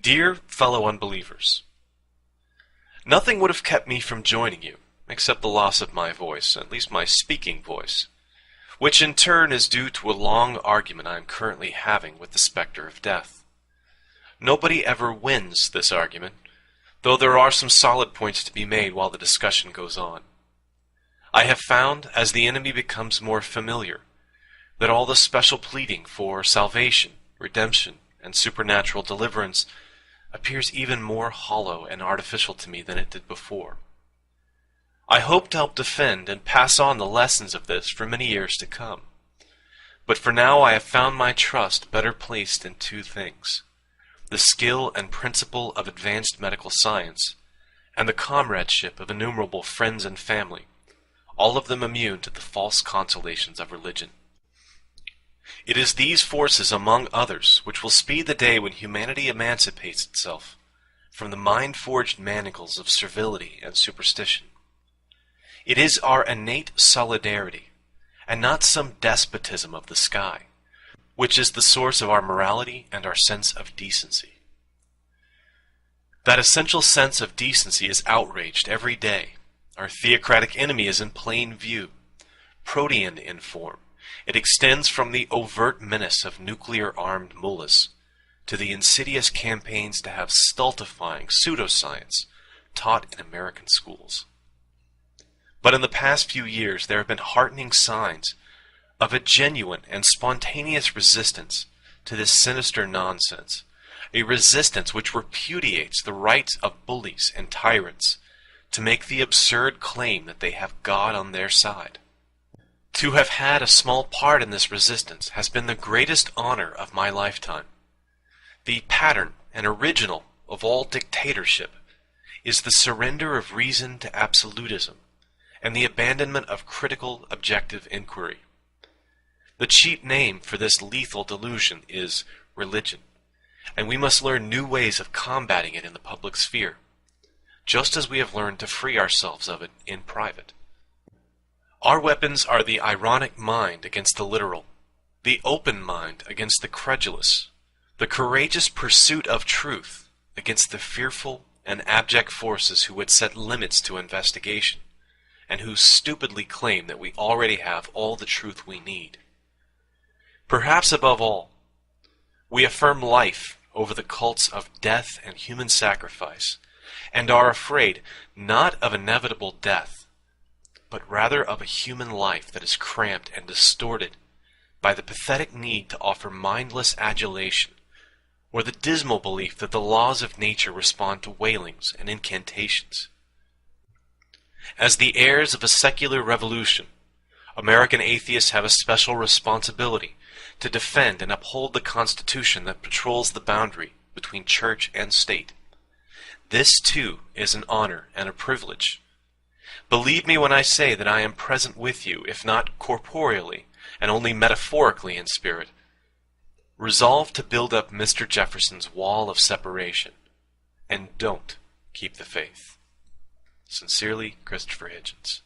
Dear fellow unbelievers, nothing would have kept me from joining you, except the loss of my voice, at least my speaking voice, which in turn is due to a long argument I am currently having with the specter of death. Nobody ever wins this argument, though there are some solid points to be made while the discussion goes on. I have found, as the enemy becomes more familiar, that all the special pleading for salvation, redemption, and supernatural deliverance appears even more hollow and artificial to me than it did before. I hope to help defend and pass on the lessons of this for many years to come. But for now I have found my trust better placed in two things: the skill and principle of advanced medical science, and the comradeship of innumerable friends and family, all of them immune to the false consolations of religion. It is these forces, among others, which will speed the day when humanity emancipates itself from the mind-forged manacles of servility and superstition. It is our innate solidarity, and not some despotism of the sky, which is the source of our morality and our sense of decency. That essential sense of decency is outraged every day. Our theocratic enemy is in plain view, protean in form. It extends from the overt menace of nuclear-armed mullahs to the insidious campaigns to have stultifying pseudoscience taught in American schools. But in the past few years there have been heartening signs of a genuine and spontaneous resistance to this sinister nonsense, a resistance which repudiates the rights of bullies and tyrants to make the absurd claim that they have God on their side. To have had a small part in this resistance has been the greatest honor of my lifetime. The pattern and original of all dictatorship is the surrender of reason to absolutism and the abandonment of critical, objective inquiry. The cheap name for this lethal delusion is religion, and we must learn new ways of combating it in the public sphere, just as we have learned to free ourselves of it in private. Our weapons are the ironic mind against the literal, the open mind against the credulous, the courageous pursuit of truth against the fearful and abject forces who would set limits to investigation, and who stupidly claim that we already have all the truth we need. Perhaps above all, we affirm life over the cults of death and human sacrifice, and are afraid not of inevitable death, but rather of a human life that is cramped and distorted by the pathetic need to offer mindless adulation, or the dismal belief that the laws of nature respond to wailings and incantations. As the heirs of a secular revolution, American atheists have a special responsibility to defend and uphold the Constitution that patrols the boundary between church and state. This, too, is an honor and a privilege. Believe me when I say that I am present with you, if not corporeally, and only metaphorically in spirit. Resolve to build up Mr. Jefferson's wall of separation, and don't keep the faith. Sincerely, Christoper Hitchens.